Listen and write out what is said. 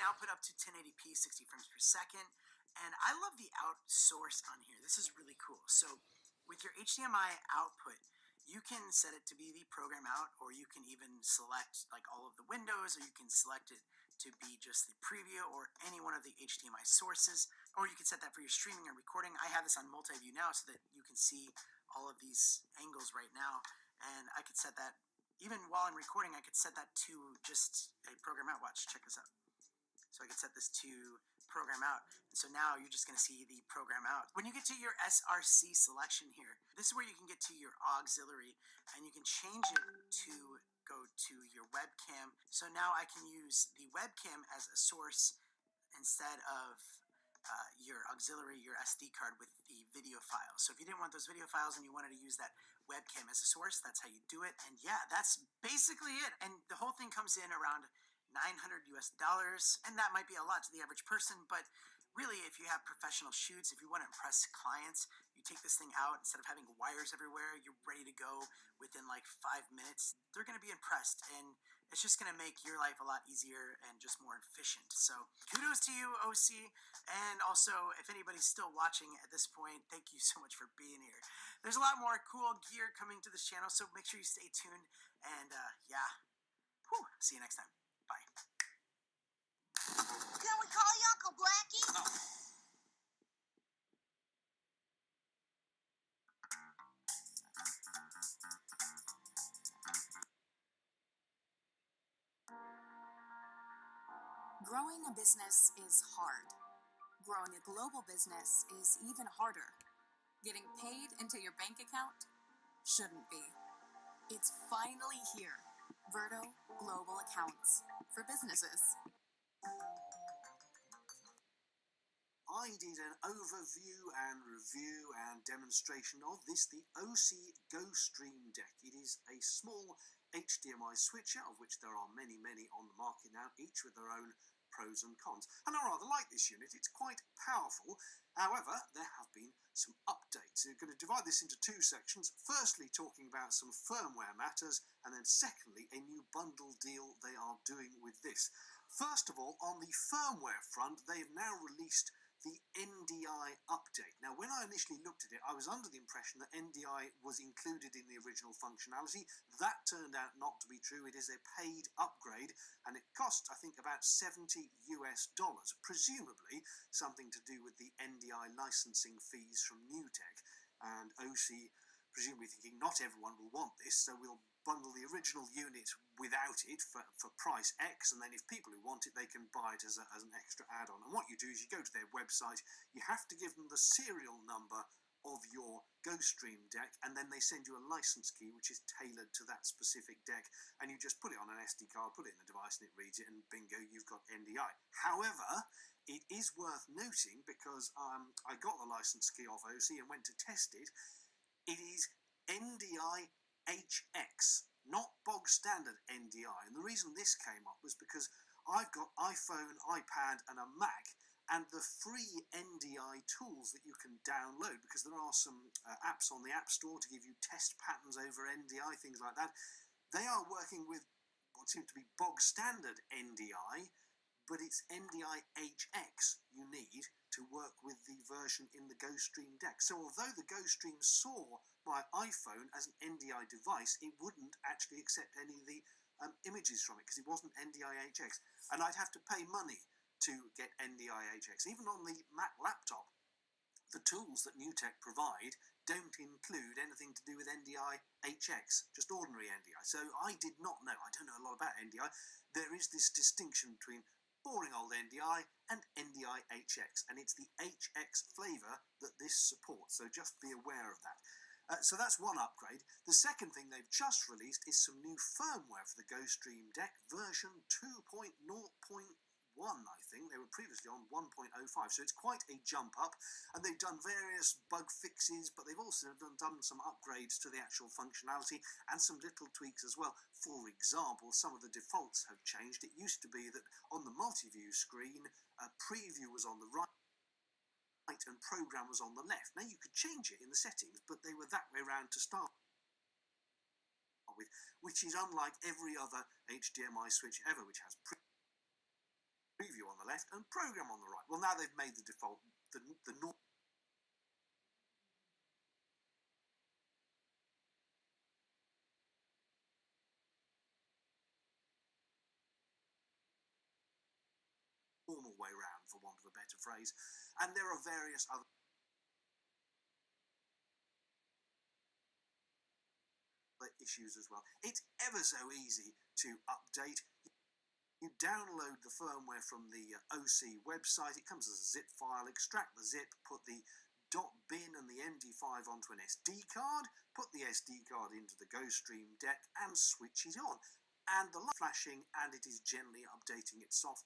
now put up to 1080p, 60 frames per second. And I love the out source on here. This is really cool. So with your HDMI output, you can set it to be the program out, or you can even select like all of the windows, or you can select it to be just the preview or any one of the HDMI sources, or you can set that for your streaming or recording. I have this on multi-view now so that you can see all of these angles right now, and I could set that, even while I'm recording, I could set that to just a program out. Watch, check this out. So I could set this to program out. And so now you're just going to see the program out. When you get to your SRC selection here, this is where you can get to your auxiliary, and you can change it to go to your webcam. So now I can use the webcam as a source instead of your auxiliary, your SD card with the video files. So if you didn't want those video files and you wanted to use that webcam as a source, that's how you do it. And yeah, that's basically it. And the whole thing comes in around $900 US, and that might be a lot to the average person, but really, if you have professional shoots, if you want to impress clients, you take this thing out, instead of having wires everywhere, you're ready to go within like 5 minutes. They're going to be impressed, and it's just going to make your life a lot easier and just more efficient. So kudos to you, OC, and also, if anybody's still watching at this point, thank you so much for being here. There's a lot more cool gear coming to this channel, so make sure you stay tuned, and yeah, see you next time. Bye. Can we call you Uncle Blackie? Oh. Growing a business is hard. Growing a global business is even harder. Getting paid into your bank account shouldn't be. It's finally here. Verto Global Accounts for businesses. I did an overview and review and demonstration of this, the OC Go Stream Deck. It is a small HDMI switcher, of which there are many, many on the market now, each with their own pros and cons. And I rather like this unit. It's quite powerful. However, there have been some updates. We're going to divide this into two sections. Firstly, talking about some firmware matters, and then secondly, a new bundle deal they are doing with this. First of all, on the firmware front, they have now released the NDI update. Now, when I initially looked at it, I was under the impression that NDI was included in the original functionality. That turned out not to be true. It is a paid upgrade, and it costs, I think, about $70 US, presumably something to do with the NDI licensing fees from NewTek, and OC presumably thinking not everyone will want this, so we'll bundle the original unit without it for price X, and then if people who want it, they can buy it as an extra add-on. And what you do is you go to their website, you have to give them the serial number of your GoStream deck, and then they send you a license key which is tailored to that specific deck, and you just put it on an SD card, put it in the device, and it reads it, and bingo, you've got NDI. However, it is worth noting, because I got the license key off OC and went to test it, it is NDI HX, not bog standard NDI. And the reason this came up was because I've got iPhone, iPad and a Mac, and the free NDI tools that you can download, because there are some apps on the App Store to give you test patterns over NDI, things like that. They are working with what seems to be bog standard NDI, but it's NDI HX you need to work with the version in the GoStream deck. So although the GoStream saw my iPhone as an NDI device, it wouldn't actually accept any of the images from it, because it wasn't NDI HX. And I'd have to pay money to get NDI HX. Even on the Mac laptop, the tools that NewTek provide don't include anything to do with NDI HX, just ordinary NDI. So I did not know, I don't know a lot about NDI. There is this distinction between boring old NDI and NDI HX, and it's the HX flavour that this supports, so just be aware of that. So that's one upgrade. The second thing they've just released is some new firmware for the GoStream deck, version 2.0.1, I think. They were previously on 1.05, so it's quite a jump up, and they've done various bug fixes, but they've also done some upgrades to the actual functionality and some little tweaks as well. For example, some of the defaults have changed. It used to be that on the multi-view screen, preview was on the right and program was on the left. Now you could change it in the settings, but they were that way around to start with, which is unlike every other HDMI switch ever, which has preview on the left and program on the right. Well, now they've made the default, the normal way round, for want of a better phrase. And there are various other issues as well. It's ever so easy to update. You download the firmware from the OC website. It comes as a zip file. Extract the zip, put the .bin and the MD5 onto an SD card, put the SD card into the GoStream deck and switch it on. And the light flashing, and it is generally updating its software.